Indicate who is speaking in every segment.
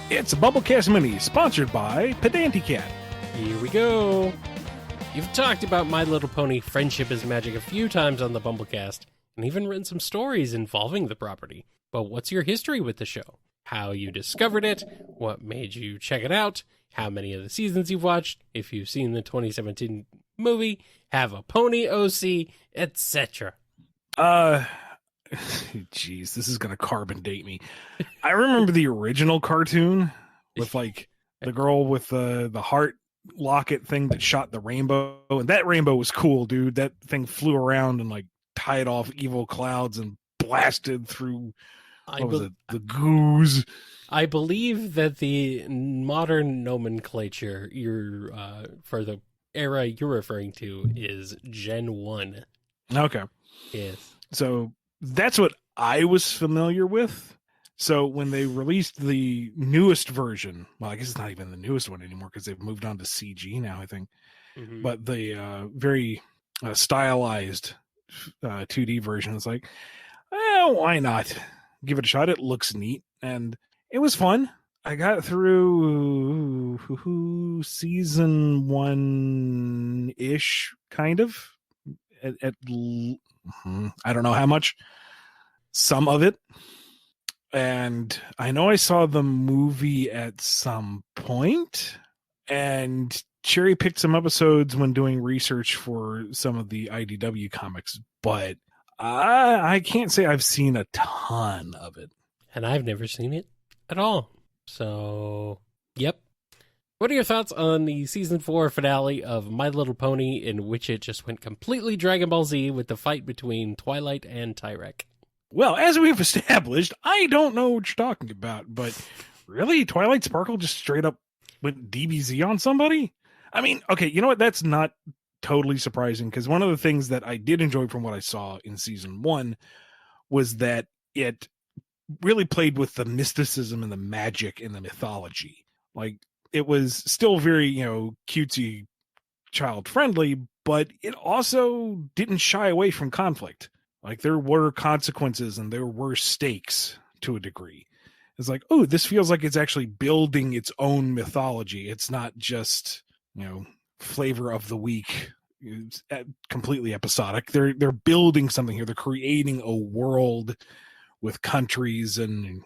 Speaker 1: It's a BumbleKast Mini, sponsored by Pedanticat.
Speaker 2: Here we go. You've talked about My Little Pony Friendship is Magic a few times on the BumbleKast, and even written some stories involving the property. But what's your history with the show? How you discovered it? What made you check it out? How many of the seasons you've watched? If you've seen the 2017 movie, have a pony OC, etc.
Speaker 1: Jeez, this is going to carbon date me. I remember the original cartoon with like the girl with the heart locket thing that shot the rainbow. And that rainbow was cool, dude. That thing flew around and like tied off evil clouds and blasted through, the goose.
Speaker 2: I believe that the modern nomenclature for the era you're referring to is Gen 1.
Speaker 1: Okay.
Speaker 2: Yes.
Speaker 1: So that's what I was familiar with. So when they released the newest version, well, I guess it's not even the newest one anymore because they've moved on to CG now, I think.
Speaker 2: Mm-hmm.
Speaker 1: But the very stylized 2D version is like, why not? Give it a shot. It looks neat. And it was fun. I got through season 1-ish, kind of. At I don't know how much. Some of it. And I know I saw the movie at some point and cherry picked some episodes when doing research for some of the IDW comics, but I can't say I've seen a ton of it.
Speaker 2: And I've never seen it at all. So, yep. What are your thoughts on the season 4 finale of My Little Pony, in which it just went completely Dragon Ball Z with the fight between Twilight and Tyrek?
Speaker 1: Well, as we've established, I don't know what you're talking about, but really? Twilight Sparkle just straight up went DBZ on somebody? I mean, okay, you know what? That's not totally surprising, because one of the things that I did enjoy from what I saw in season 1 was that it really played with the mysticism and the magic and the mythology. Like, it was still very, cutesy, child-friendly, but it also didn't shy away from conflict. Like, there were consequences and there were stakes to a degree. It's like, oh, this feels like it's actually building its own mythology. It's not just, flavor of the week. It's completely episodic. They're building something here. They're creating a world with countries and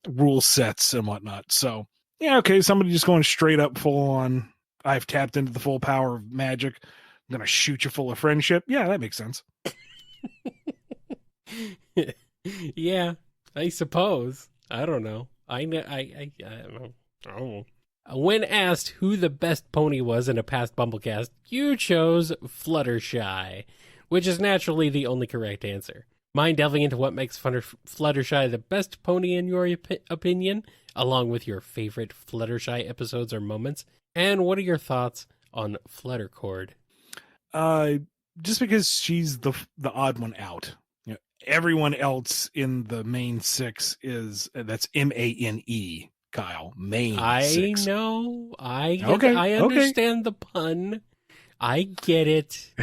Speaker 1: rule sets and whatnot. So, yeah, okay, somebody just going straight up full on, I've tapped into the full power of magic. I'm going to shoot you full of friendship. Yeah, that makes sense.
Speaker 2: Yeah, I suppose. I don't know. I don't know. When asked who the best pony was in a past BumbleKast, you chose Fluttershy, which is naturally the only correct answer. Mind delving into what makes Fluttershy the best pony in your opinion, along with your favorite Fluttershy episodes or moments? And what are your thoughts on Fluttercord?
Speaker 1: Just because she's the odd one out. Everyone else in the main 6 is that's MANE, Kyle. Main
Speaker 2: I
Speaker 1: 6.
Speaker 2: know. I understand the pun. I get it.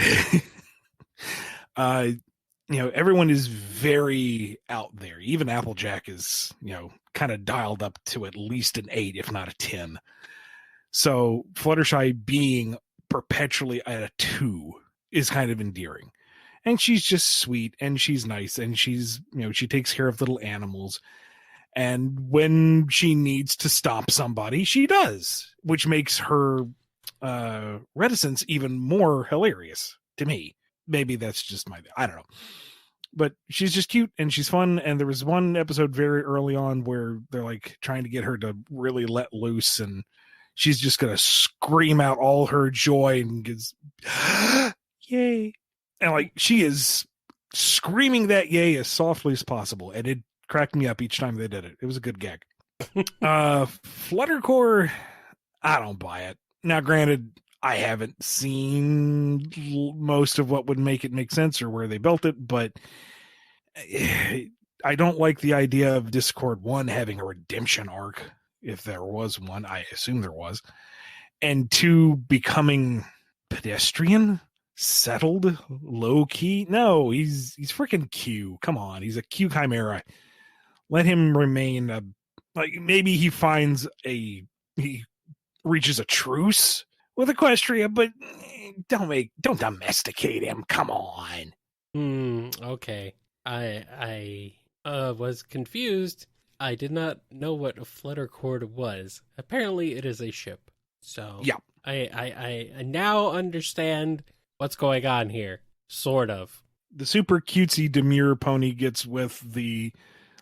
Speaker 1: Everyone is very out there. Even Applejack is, kind of dialed up to at least an 8, if not a 10. So Fluttershy being perpetually at a 2 is kind of endearing. And she's just sweet and she's nice and she's, she takes care of little animals. And when she needs to stop somebody, she does, which makes her reticence even more hilarious to me. Maybe that's just I don't know. But she's just cute and she's fun. And there was one episode very early on where they're like trying to get her to really let loose, and she's just going to scream out all her joy and gets, yay. And like, she is screaming that yay as softly as possible. And it cracked me up each time they did it. It was a good gag. Fluttercore, I don't buy it. Now, granted, I haven't seen most of what would make it make sense or where they built it, but I don't like the idea of Discord 1 having a redemption arc, if there was one. I assume there was. And 2 becoming pedestrian. settled, low key. No, he's freaking Q. Come on, he's a Q chimera. Let him remain like maybe he reaches a truce with Equestria, but don't domesticate him. Come on.
Speaker 2: Okay. I was confused. I did not know what a fluttercord was. Apparently it is a ship. So
Speaker 1: Yeah.
Speaker 2: I now understand what's going on here. Sort of.
Speaker 1: The super cutesy demure pony gets with the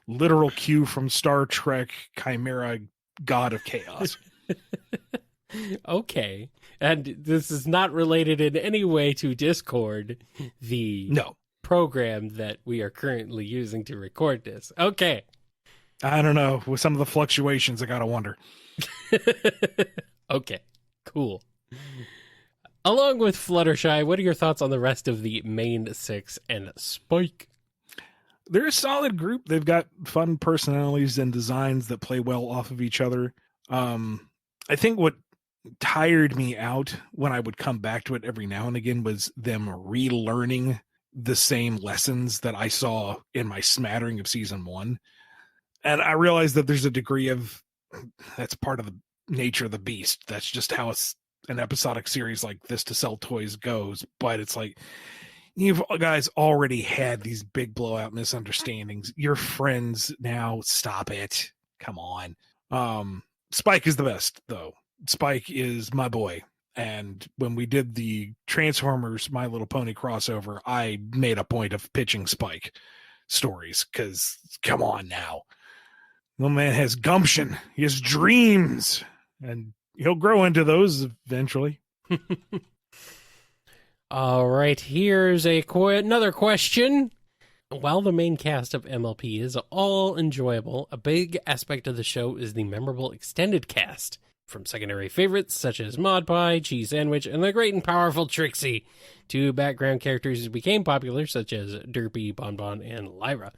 Speaker 1: literal Q from Star Trek Chimera God of Chaos.
Speaker 2: Okay. And this is not related in any way to Discord, the program that we are currently using to record this. Okay.
Speaker 1: I don't know. With some of the fluctuations, I gotta wonder.
Speaker 2: Okay. Cool. Along with Fluttershy, what are your thoughts on the rest of the main six and Spike?
Speaker 1: They're a solid group. They've got fun personalities and designs that play well off of each other. I think what tired me out when I would come back to it every now and again was them relearning the same lessons that I saw in my smattering of season 1. And I realized that there's a degree of that's part of the nature of the beast. That's just how an episodic series like this to sell toys goes. But it's like, you've guys already had these big blowout misunderstandings. You're friends now. Stop it. Come on. Spike is the best, though. Spike is my boy. And when we did the Transformers My Little Pony crossover, I made a point of pitching Spike stories because come on now. The man has gumption. He has dreams. And he'll grow into those eventually.
Speaker 2: All right, here's another question. While the main cast of MLP is all enjoyable, a big aspect of the show is the memorable extended cast. From secondary favorites such as Mod Pie, Cheese Sandwich, and the great and powerful Trixie, to background characters who became popular such as Derpy, Bonbon, and Lyra.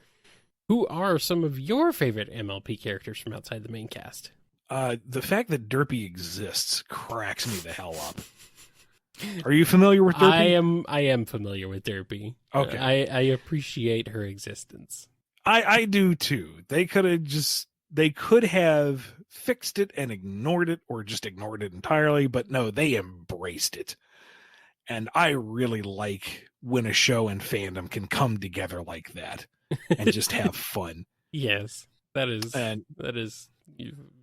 Speaker 2: Who are some of your favorite MLP characters from outside the main cast?
Speaker 1: The fact that Derpy exists cracks me the hell up. Are you familiar with Derpy?
Speaker 2: I am familiar with Derpy.
Speaker 1: Okay.
Speaker 2: I appreciate her existence.
Speaker 1: I do too. They could have fixed it and ignored it or just ignored it entirely, but no, they embraced it. And I really like when a show and fandom can come together like that and just have fun.
Speaker 2: Yes, that is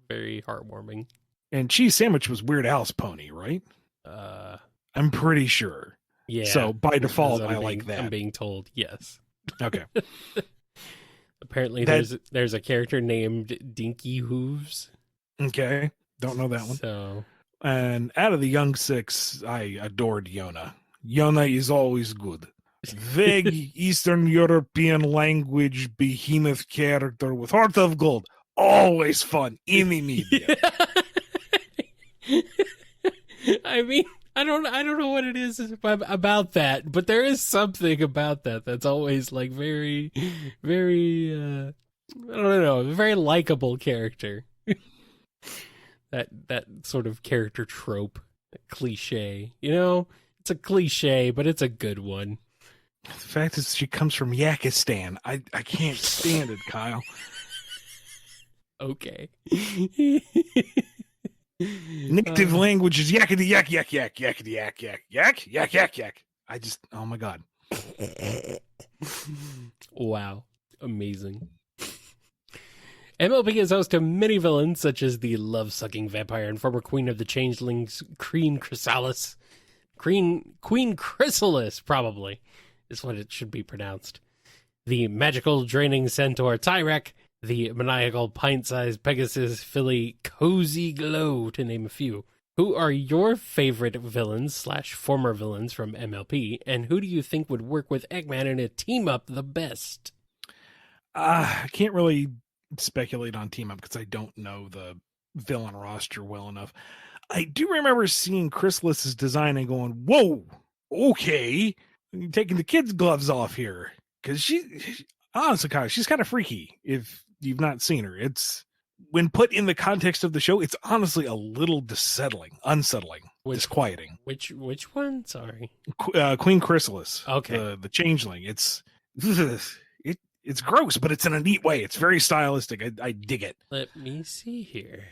Speaker 2: very heartwarming.
Speaker 1: And Cheese Sandwich was Weird Al's pony, right? I'm pretty sure.
Speaker 2: Yeah.
Speaker 1: So by default, I like that.
Speaker 2: I'm being told yes.
Speaker 1: Okay.
Speaker 2: Apparently, there's a character named Dinky Hooves.
Speaker 1: Okay, don't know that one.
Speaker 2: So,
Speaker 1: and out of the young six, I adored Yona. Yona is always good. Vague Eastern European language behemoth character with heart of gold. Always fun in the media.
Speaker 2: I mean, I don't know what it is about that, but there is something about that that's always like very, very, I don't know, a very likable character. that sort of character trope, cliche. You know, it's a cliche, but it's a good one.
Speaker 1: The fact is, she comes from Yakistan. I can't stand it, Kyle.
Speaker 2: Okay.
Speaker 1: Native language is yakety yak yak yak yakety yak yak yak yak yak yak. I just, oh my god.
Speaker 2: Wow. Amazing. MLP is host to many villains, such as the love-sucking vampire and former queen of the changelings, Queen Chrysalis. Queen Chrysalis, probably, is what it should be pronounced. The magical draining centaur Tyrek, the maniacal pint-sized Pegasus filly Cozy Glow, to name a few. Who are your favorite villains / former villains from MLP, and who do you think would work with Eggman in a team-up the best?
Speaker 1: I can't really speculate on team-up because I don't know the villain roster well enough. I do remember seeing Chrysalis's design and going, whoa, okay, you're taking the kids' gloves off here. Because she honestly, Kyle, she's kind of freaky if you've not seen her. It's when put in the context of the show, it's honestly a little unsettling. disquieting.
Speaker 2: Which one? Sorry.
Speaker 1: Queen Chrysalis.
Speaker 2: Okay.
Speaker 1: The changeling. It's gross, but it's in a neat way. It's very stylistic. I dig it.
Speaker 2: Let me see here.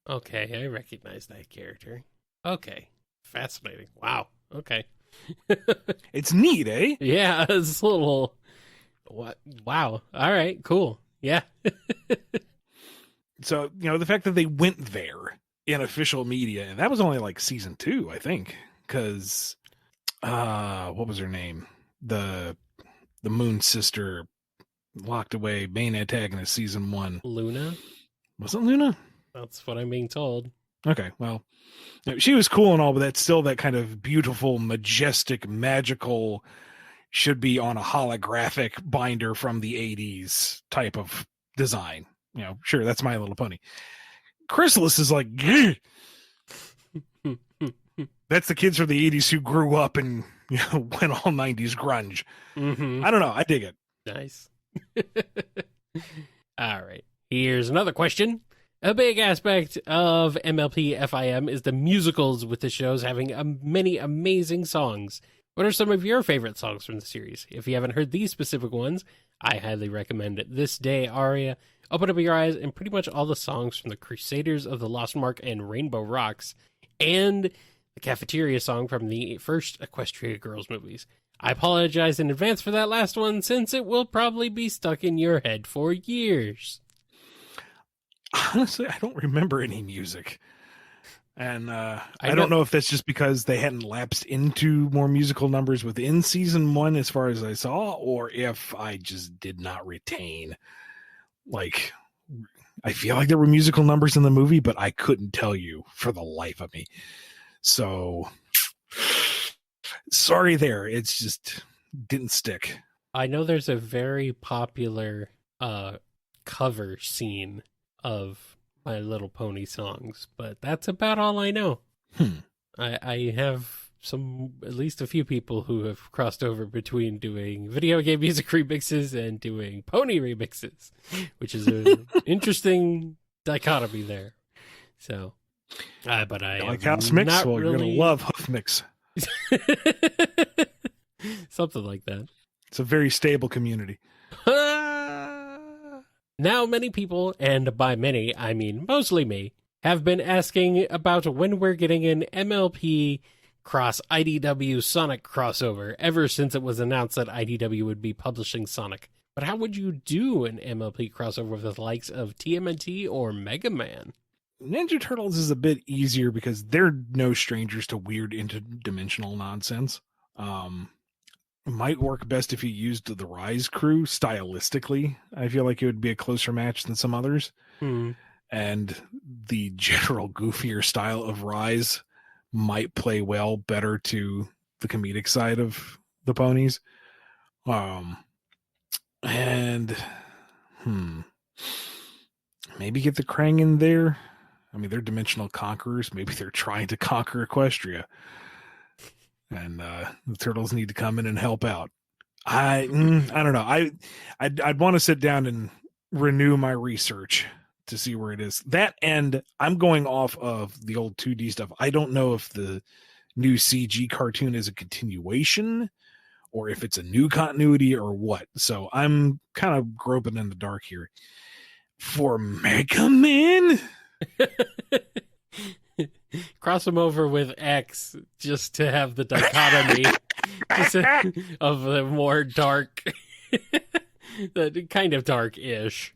Speaker 2: Okay, I recognize that character. Okay. Fascinating. Wow. Okay.
Speaker 1: It's neat, eh?
Speaker 2: Yeah, it's a little... What? Wow. All right, cool. Yeah.
Speaker 1: So, the fact that they went there in official media, and that was only like season 2, I think, because what was her name? The Moon Sister locked away main antagonist season 1.
Speaker 2: Luna?
Speaker 1: Was it Luna?
Speaker 2: That's what I'm being told.
Speaker 1: Okay, well, she was cool and all, but that's still that kind of beautiful, majestic, magical, should be on a holographic binder from the 80s type of design. Sure, that's My Little Pony. Chrysalis is like, that's the kids from the 80s who grew up and went all 90s grunge.
Speaker 2: Mm-hmm.
Speaker 1: I don't know. I dig it.
Speaker 2: Nice. All right. Here's another question. A big aspect of MLP FIM is the musicals, with the shows having many amazing songs. What are some of your favorite songs from the series? If you haven't heard these specific ones, I highly recommend This Day aria, Open Up Your Eyes, and pretty much all the songs from the Crusaders of the Lost Mark and Rainbow Rocks, and the Cafeteria song from the first Equestria Girls movies. I apologize in advance for that last one, since it will probably be stuck in your head for years.
Speaker 1: Honestly, I don't remember any music. And I don't know if that's just because they hadn't lapsed into more musical numbers within season 1 as far as I saw, or if I just did not retain. Like, I feel like there were musical numbers in the movie, but I couldn't tell you for the life of me. So, sorry there. It's just didn't stick.
Speaker 2: I know there's a very popular cover scene of My Little Pony songs, but that's about all I know. I have at least a few people who have crossed over between doing video game music remixes and doing pony remixes, which is an interesting dichotomy there. So, but I
Speaker 1: like house mix. Well, you're gonna love hoof mix.
Speaker 2: Something like that.
Speaker 1: It's a very stable community.
Speaker 2: Now, many people, and by many, I mean mostly me, have been asking about when we're getting an MLP cross IDW Sonic crossover ever since it was announced that IDW would be publishing Sonic. But how would you do an MLP crossover with the likes of TMNT or Mega Man?
Speaker 1: Ninja Turtles is a bit easier because they're no strangers to weird interdimensional nonsense. Might work best if you used the Rise crew stylistically. I feel like it would be a closer match than some others. And the general goofier style of Rise might play better to the comedic side of the ponies. Maybe get the Krang in there. I mean, they're dimensional conquerors. Maybe they're trying to conquer Equestria. And the turtles need to come in and help out. I don't know. I'd want to sit down and renew my research to see where it is. That, and I'm going off of the old 2D stuff. I don't know if the new CG cartoon is a continuation or if it's a new continuity or what. So I'm kind of groping in the dark here. For Mega Man?
Speaker 2: Cross them over with X just to have the dichotomy of the more dark, the kind of dark-ish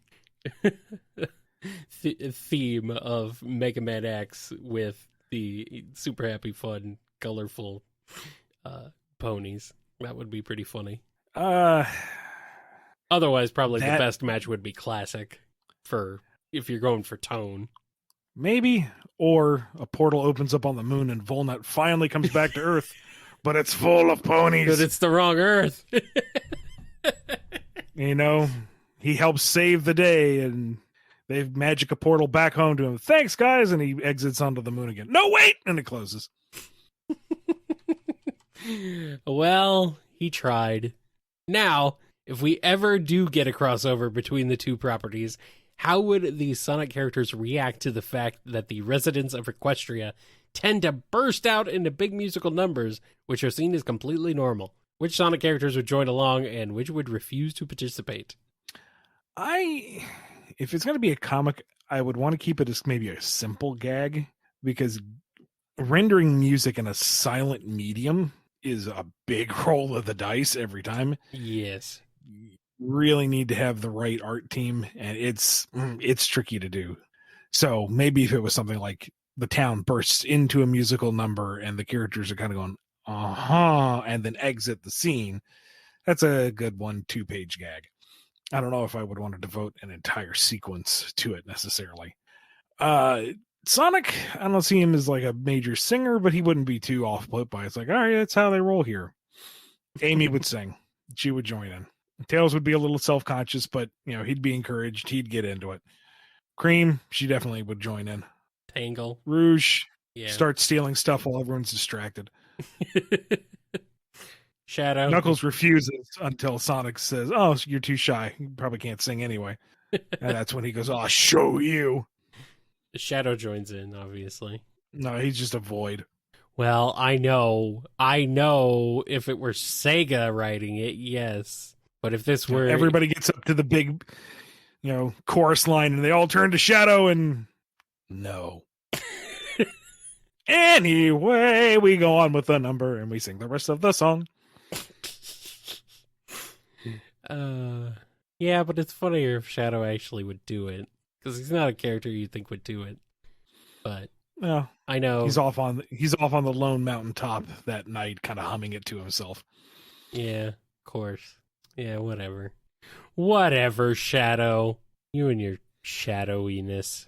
Speaker 2: theme of Mega Man X with the super happy, fun, colorful ponies. That would be pretty funny. Otherwise, probably the best match would be Classic if you're going for tone.
Speaker 1: Maybe, or a portal opens up on the moon and Volnut finally comes back to Earth, but it's full of ponies.
Speaker 2: But it's the wrong Earth.
Speaker 1: He helps save the day, and they magic a portal back home to him. Thanks, guys, and he exits onto the moon again. No, wait! And it closes.
Speaker 2: Well, he tried. Now, if we ever do get a crossover between the two properties, how would the Sonic characters react to the fact that the residents of Equestria tend to burst out into big musical numbers, which are seen as completely normal. Which Sonic characters would join along and which would refuse to participate?
Speaker 1: If it's going to be a comic, I would want to keep it as maybe a simple gag, because rendering music in a silent medium is a big roll of the dice every time.
Speaker 2: Yes.
Speaker 1: You really need to have the right art team, and it's tricky to do. So maybe if it was something like the town bursts into a musical number and the characters are kind of going, and then exit the scene, that's a good 1-2 page gag. I don't know if I would want to devote an entire sequence to it necessarily. Sonic, I don't see him as like a major singer, but he wouldn't be too off put by it. It's like, all right, that's how they roll here. Amy would sing. She would join in. Tails would be a little self-conscious, but he'd be encouraged. He'd get into it. Cream, she definitely would join in.
Speaker 2: Tangle.
Speaker 1: Rouge,
Speaker 2: Yeah.
Speaker 1: start stealing stuff while everyone's distracted.
Speaker 2: Shadow.
Speaker 1: Knuckles refuses until Sonic says, "Oh, you're too shy. You probably can't sing anyway." And that's when he goes, "I'll show you."
Speaker 2: Shadow joins in, obviously.
Speaker 1: No, he's just a void.
Speaker 2: Well, I know. If it were Sega writing it, yes. But if this were...
Speaker 1: Everybody gets up to the big, chorus line, and they all turn to Shadow, and no. Anyway, we go on with the number, and we sing the rest of the song.
Speaker 2: Yeah, but it's funnier if Shadow actually would do it, because he's not a character you'd think would do it. But
Speaker 1: yeah,
Speaker 2: I know
Speaker 1: he's off on the lone mountaintop that night, kind of humming it to himself.
Speaker 2: Yeah, of course. Yeah, whatever, Shadow. You and your shadowiness.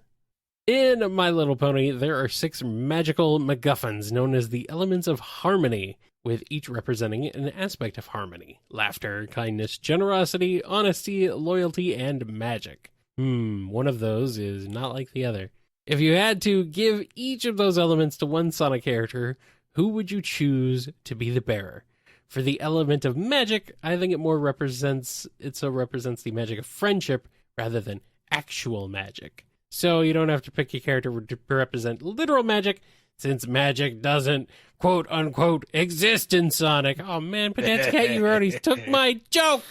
Speaker 2: In My Little Pony, there are 6 magical MacGuffins known as the elements of harmony, with each representing an aspect of harmony: laughter, kindness, generosity, honesty, loyalty, and magic. One of those is not like the other. If you had to give each of those elements to one Sonic character, who would you choose to be the bearer? For the element of magic, I think it represents the magic of friendship rather than actual magic. So you don't have to pick a character to represent literal magic, since magic doesn't, quote unquote, exist in Sonic. Oh man, Potato Cat, you already took my joke!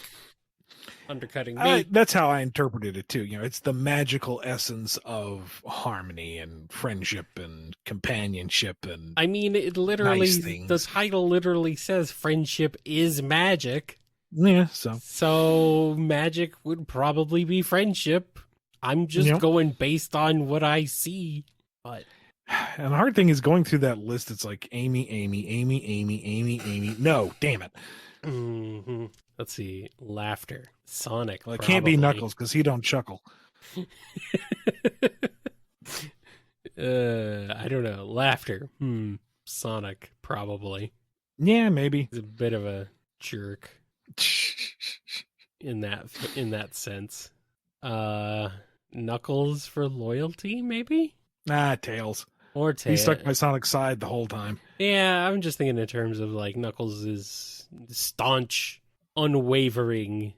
Speaker 2: Undercutting me.
Speaker 1: That's how I interpreted it too. It's the magical essence of harmony and friendship and companionship and
Speaker 2: I mean, it literally,
Speaker 1: nice things.
Speaker 2: The title literally says friendship is magic.
Speaker 1: Yeah,
Speaker 2: So magic would probably be friendship. I'm just going based on what I see. But
Speaker 1: and the hard thing is going through that list. It's like Amy. No, damn it.
Speaker 2: Mm-hmm. Let's see. Laughter. Sonic.
Speaker 1: Well, it can't be Knuckles because he don't chuckle.
Speaker 2: I don't know. Laughter. Sonic, probably.
Speaker 1: Yeah, maybe.
Speaker 2: He's a bit of a jerk in that sense. Knuckles for loyalty, maybe?
Speaker 1: Tails.
Speaker 2: Or Tails.
Speaker 1: He's stuck by Sonic's side the whole time.
Speaker 2: Yeah, I'm just thinking in terms of like Knuckles' staunch, unwavering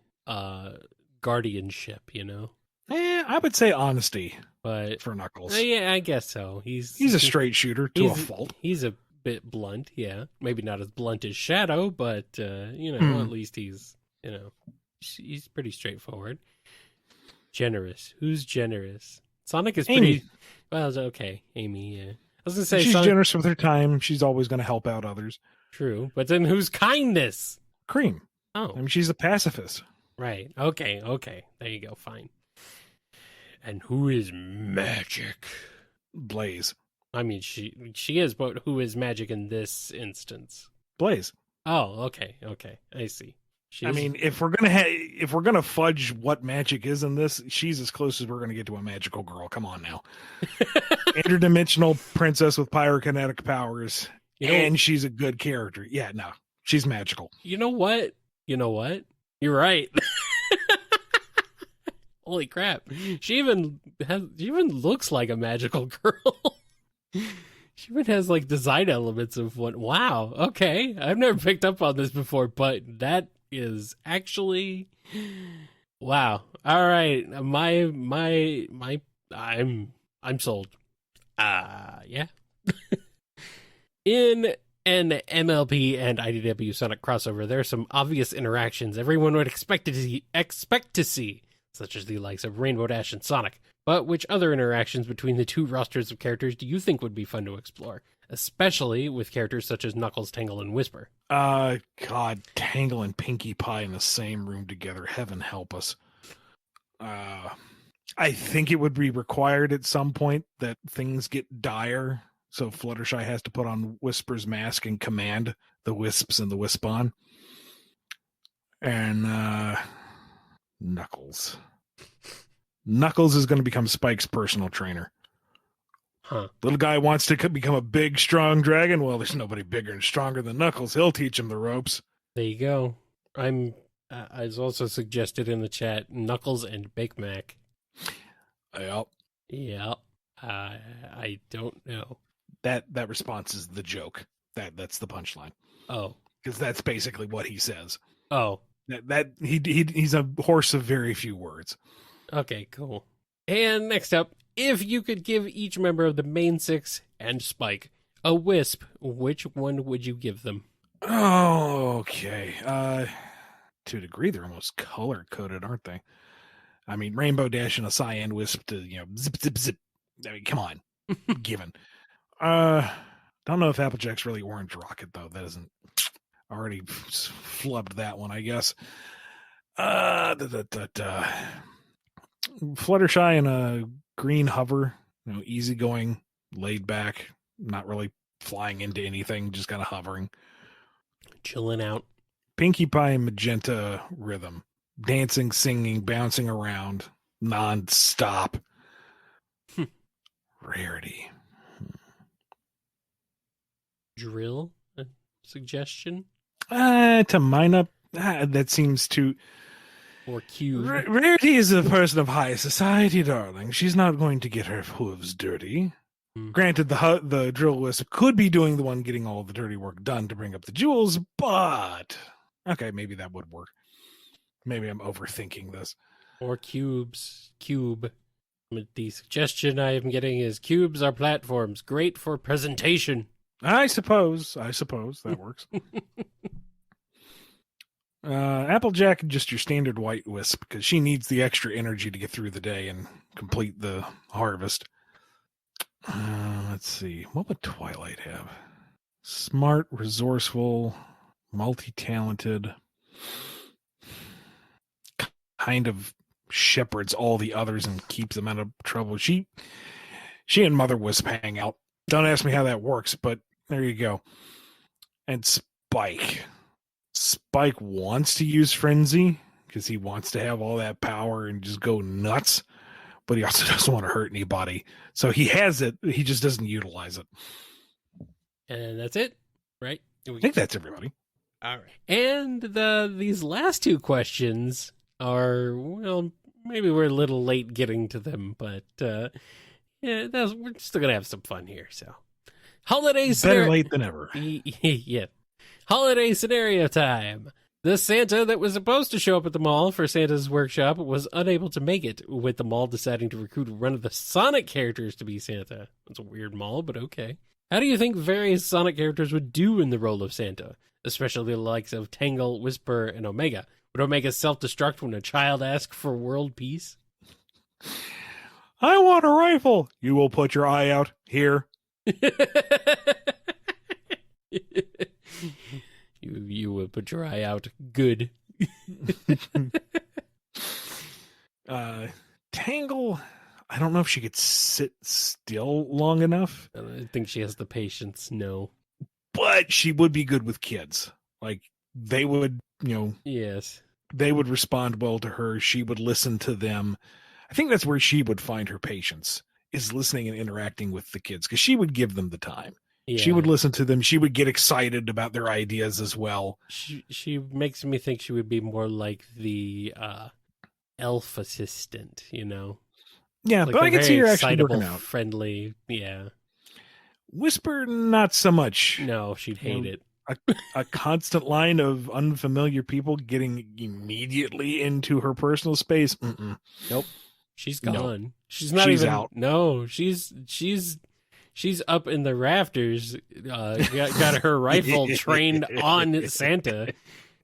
Speaker 2: guardianship,
Speaker 1: I would say honesty,
Speaker 2: but
Speaker 1: for Knuckles.
Speaker 2: Yeah, I guess so. He's
Speaker 1: a straight shooter to a fault.
Speaker 2: He's a bit blunt, yeah. Maybe not as blunt as Shadow, but at least he's he's pretty straightforward. Generous. Who's generous? Sonic is pretty.
Speaker 1: Amy.
Speaker 2: Well, okay, Amy. Yeah, I was gonna say
Speaker 1: she's
Speaker 2: Sonic...
Speaker 1: generous with her time. She's always going to help out others.
Speaker 2: True, but then who's kindness?
Speaker 1: Cream.
Speaker 2: Oh,
Speaker 1: I mean, she's a pacifist.
Speaker 2: Right. Okay. There you go. Fine. And who is magic?
Speaker 1: Blaze.
Speaker 2: I mean, she is, but who is magic in this instance?
Speaker 1: Blaze.
Speaker 2: Oh, okay. I see.
Speaker 1: I mean, if we're gonna fudge what magic is in this, she's as close as we're gonna get to a magical girl. Come on now, interdimensional princess with pyrokinetic powers, and she's a good character. Yeah, no, she's magical.
Speaker 2: You know what? You're right. Holy crap! She even looks like a magical girl. She even has like design elements of what? Wow. Okay, I've never picked up on this before, but that is actually wow. All right, I'm sold. Yeah. In an MLP and IDW Sonic crossover, there are some obvious interactions everyone would expect to see, such as the likes of Rainbow Dash and Sonic. But which other interactions between the two rosters of characters do you think would be fun to explore? Especially with characters such as Knuckles, Tangle, and Whisper.
Speaker 1: God, Tangle and Pinkie Pie in the same room together. Heaven help us. I think it would be required at some point that things get dire. So Fluttershy has to put on Whisper's mask and command the Wisps and the Wispon. And Knuckles. Knuckles is going to become Spike's personal trainer.
Speaker 2: Huh. Little
Speaker 1: guy wants to become a big, strong dragon. Well, there's nobody bigger and stronger than Knuckles. He'll teach him the ropes.
Speaker 2: There you go. I was also suggested in the chat, Knuckles and Big Mac.
Speaker 1: Yep.
Speaker 2: Yeah. I don't know.
Speaker 1: That response is the joke. That's the punchline.
Speaker 2: Oh.
Speaker 1: Because that's basically what he says.
Speaker 2: Oh.
Speaker 1: He's a horse of very few words.
Speaker 2: Okay, cool. And next up, if you could give each member of the main six and Spike a wisp, which one would you give them?
Speaker 1: Oh, okay. To a degree, they're almost color-coded, aren't they? I mean, Rainbow Dash and a Cyan Wisp to, zip, zip, zip. I mean, come on. Given. Don't know if Applejack's really Orange Rocket, though. That isn't... Already flubbed that one, I guess. Fluttershy and a green hover, easygoing, laid back, not really flying into anything, just kind of hovering.
Speaker 2: Chilling out.
Speaker 1: Pinkie Pie and magenta rhythm. Dancing, singing, bouncing around, non-stop. Rarity.
Speaker 2: Drill? A suggestion?
Speaker 1: To mine up, that seems too...
Speaker 2: Or Cube.
Speaker 1: Rarity is a person of high society, darling. She's not going to get her hooves dirty. Granted, the drill wisp could be doing the one getting all the dirty work done to bring up the jewels, but... Okay, maybe that would work. Maybe I'm overthinking this.
Speaker 2: Or cubes. Cube. The suggestion I am getting is cubes are platforms. Great for presentation.
Speaker 1: I suppose that works. Applejack, just your standard white wisp, because she needs the extra energy to get through the day and complete the harvest. Let's see. What would Twilight have? Smart, resourceful, multi-talented, kind of shepherds all the others and keeps them out of trouble. She and Mother Wisp hang out. Don't ask me how that works, but there you go. And Spike wants to use Frenzy because he wants to have all that power and just go nuts, but he also doesn't want to hurt anybody. So he has it, he just doesn't utilize it.
Speaker 2: And that's it, right?
Speaker 1: I think that's everybody.
Speaker 2: All right. And these last two questions are, well, maybe we're a little late getting to them, but we're still going to have some fun here. So, holiday
Speaker 1: better late than ever.
Speaker 2: Yeah. Holiday scenario time. The Santa that was supposed to show up at the mall for Santa's workshop was unable to make it, with the mall deciding to recruit one of the Sonic characters to be Santa. It's a weird mall, but okay. How do you think various Sonic characters would do in the role of Santa? Especially the likes of Tangle, Whisper, and Omega. Would Omega self-destruct when a child asks for world peace?
Speaker 1: I want a rifle. You will put your eye out here.
Speaker 2: You will put your eye out. Good.
Speaker 1: Tangle, I don't know if she could sit still long enough.
Speaker 2: I don't think she has the patience, no.
Speaker 1: But she would be good with kids. Like, they would,
Speaker 2: Yes.
Speaker 1: They would respond well to her. She would listen to them. I think that's where she would find her patience, is listening and interacting with the kids, because she would give them the time. Yeah. She would listen to them. She would get excited about their ideas as well.
Speaker 2: She makes me think she would be more like the elf assistant,
Speaker 1: Yeah,
Speaker 2: like
Speaker 1: but I can see her actually working out.
Speaker 2: Friendly, yeah.
Speaker 1: Whisper, not so much.
Speaker 2: No, she'd hate it.
Speaker 1: A constant line of unfamiliar people getting immediately into her personal space. Mm-mm.
Speaker 2: Nope. She's gone. Nope. She's not even out. No, she's She's up in the rafters, got her rifle trained on Santa,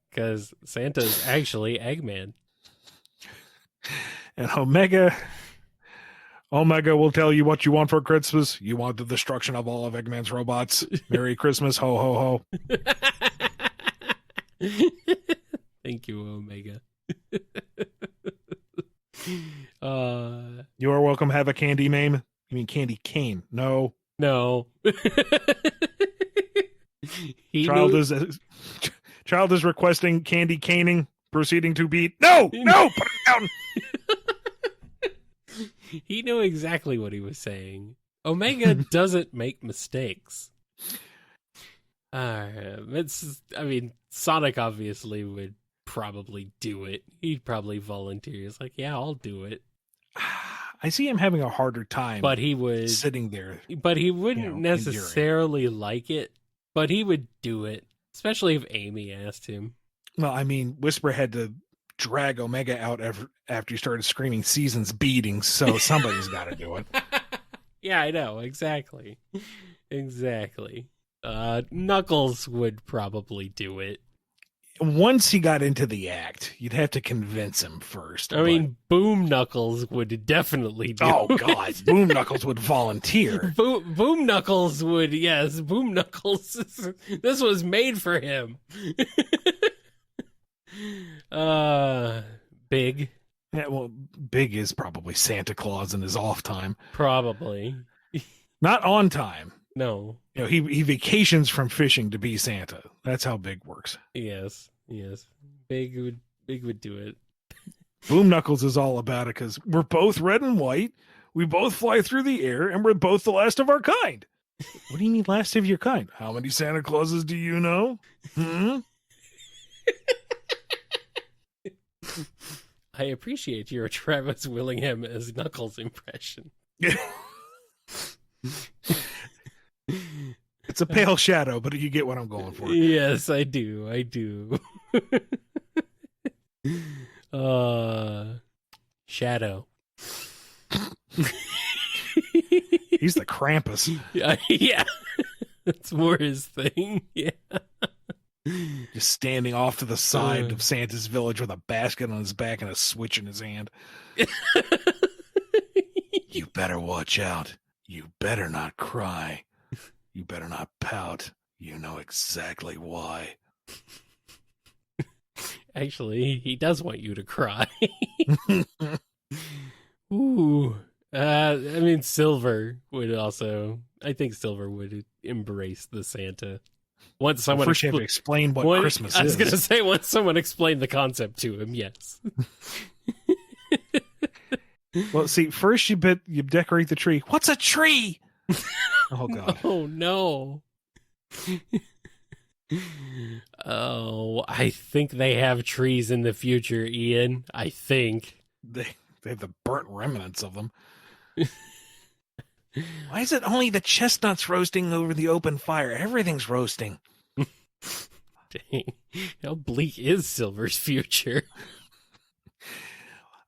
Speaker 2: because Santa's actually Eggman.
Speaker 1: And Omega will tell you what you want for Christmas. You want the destruction of all of Eggman's robots. Merry Christmas, ho, ho, ho.
Speaker 2: Thank you, Omega.
Speaker 1: You are welcome. Have a candy name. You mean candy cane? No. Child is requesting candy caning. Proceeding to beat. No, put it down.
Speaker 2: He knew exactly what he was saying. Omega doesn't make mistakes. Sonic obviously would probably do it. He'd probably volunteer. He's like, yeah, I'll do it.
Speaker 1: I see him having a harder time.
Speaker 2: But he would
Speaker 1: sitting there.
Speaker 2: But he wouldn't necessarily like it. But he would do it, especially if Amy asked him.
Speaker 1: Well, I mean, Whisper had to drag Omega out after he started screaming "Season's beating," so somebody's got to do it.
Speaker 2: Yeah, I know. Exactly. Knuckles would probably do it.
Speaker 1: Once he got into the act, you'd have to convince him first.
Speaker 2: I mean, Boom Knuckles would definitely do it.
Speaker 1: Oh, God. Boom Knuckles would volunteer.
Speaker 2: Boom Knuckles would, yes. Boom Knuckles. This was made for him. Big.
Speaker 1: Yeah, well, Big is probably Santa Claus in his off time.
Speaker 2: Probably.
Speaker 1: Not on time.
Speaker 2: No.
Speaker 1: You know, he vacations from fishing to be Santa. That's how Big works.
Speaker 2: Yes. Big would do it.
Speaker 1: Boom Knuckles is all about it because we're both red and white. We both fly through the air, and we're both the last of our kind. What do you mean last of your kind? How many Santa Clauses do you know?
Speaker 2: I appreciate your Travis Willingham as Knuckles impression.
Speaker 1: It's a pale shadow, but you get what I'm going for.
Speaker 2: Yes, I do. Shadow.
Speaker 1: He's the Krampus.
Speaker 2: Yeah. That's more his thing. Yeah.
Speaker 1: Just standing off to the side of Santa's village with a basket on his back and a switch in his hand. You better watch out. You better not cry. You better not pout. You know exactly why.
Speaker 2: Actually, he does want you to cry. Ooh. Silver would also... I think Silver would embrace the Santa. Once someone
Speaker 1: first you have to explain what Christmas is.
Speaker 2: I was going to say, once someone explained the concept to him, yes.
Speaker 1: Well, see, first you decorate the tree. What's a tree? Oh, God.
Speaker 2: Oh, no. Oh, I think they have trees in the future, Ian. I think.
Speaker 1: They have the burnt remnants of them. Why is it only the chestnuts roasting over the open fire? Everything's roasting.
Speaker 2: Dang. How bleak is Silver's future?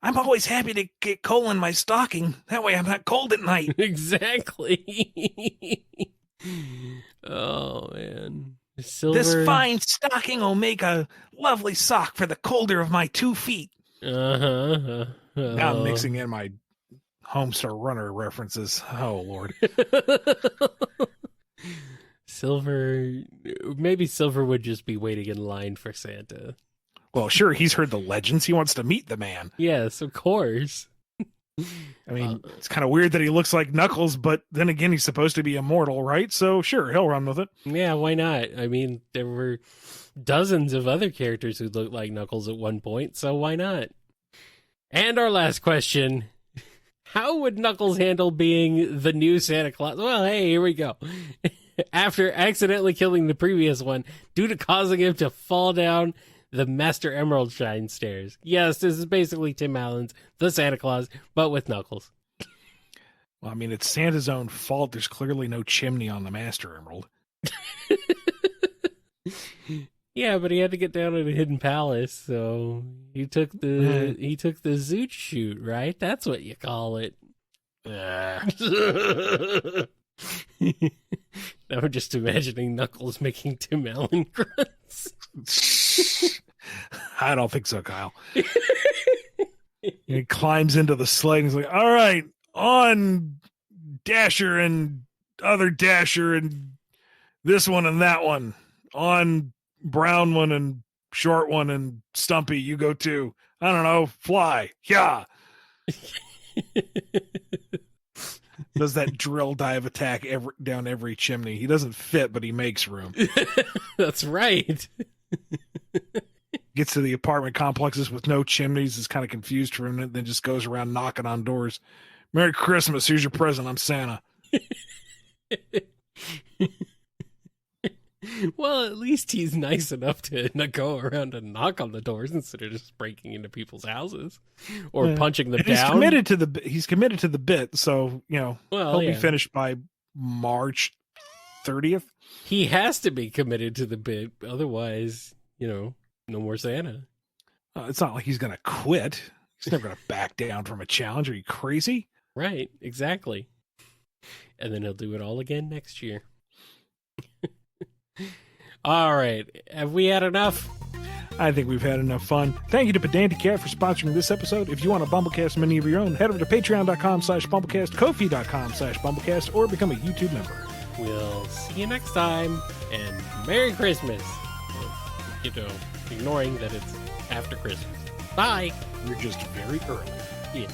Speaker 1: I'm always happy to get coal in my stocking. That way I'm not cold at night.
Speaker 2: Exactly. Oh, man. Silver...
Speaker 1: This fine stocking will make a lovely sock for the colder of my 2 feet.
Speaker 2: Now
Speaker 1: I'm mixing in my Homestar Runner references. Oh, Lord.
Speaker 2: Maybe Silver would just be waiting in line for Santa.
Speaker 1: Well, sure, he's heard the legends. He wants to meet the man.
Speaker 2: Yes, of course.
Speaker 1: I mean, it's kind of weird that he looks like Knuckles, but then again, he's supposed to be immortal, right? So, sure, he'll run with it.
Speaker 2: Yeah, why not? I mean, there were dozens of other characters who looked like Knuckles at one point, so why not? And our last question. How would Knuckles handle being the new Santa Claus? Well, hey, here we go. After accidentally killing the previous one due to causing him to fall down the Master Emerald Shine stairs. Yes, this is basically Tim Allen's The Santa Claus, but with Knuckles.
Speaker 1: Well, I mean, it's Santa's own fault. There's clearly no chimney on the Master Emerald.
Speaker 2: Yeah, but he had to get down to the Hidden Palace, so he took the Zoot Shoot, right? That's what you call it. Now I'm just imagining Knuckles making Tim Allen grunts.
Speaker 1: I don't think so, Kyle. He climbs into the sled and he's like, all right, on Dasher and other Dasher and this one and that one. On brown one and short one and Stumpy, you go too. I don't know, fly. Yeah. Does that drill dive attack down every chimney. He doesn't fit, but he makes room.
Speaker 2: That's right.
Speaker 1: Gets to the apartment complexes with no chimneys, is kind of confused for a minute, then just goes around knocking on doors. Merry Christmas, here's your present, I'm Santa.
Speaker 2: Well, at least he's nice enough to go around and knock on the doors instead of just breaking into people's houses or punching them down.
Speaker 1: He's committed to the bit, so he'll be finished by March 30th.
Speaker 2: He has to be committed to the bit, otherwise, no more Santa.
Speaker 1: It's not like he's gonna quit. He's never gonna back down from a challenge. Are you crazy?
Speaker 2: Right, exactly. And then he'll do it all again next year. All right. Have we had enough?
Speaker 1: I think we've had enough fun. Thank you to Pedantic Cat for sponsoring this episode. If you want a BumbleKast Mini of your own, head over to patreon.com/BumbleKast, Ko-fi.com/BumbleKast, or become a YouTube member.
Speaker 2: We'll see you next time, and Merry Christmas. Ignoring that it's after Christmas. Bye.
Speaker 1: You're just very early.
Speaker 2: Yeah.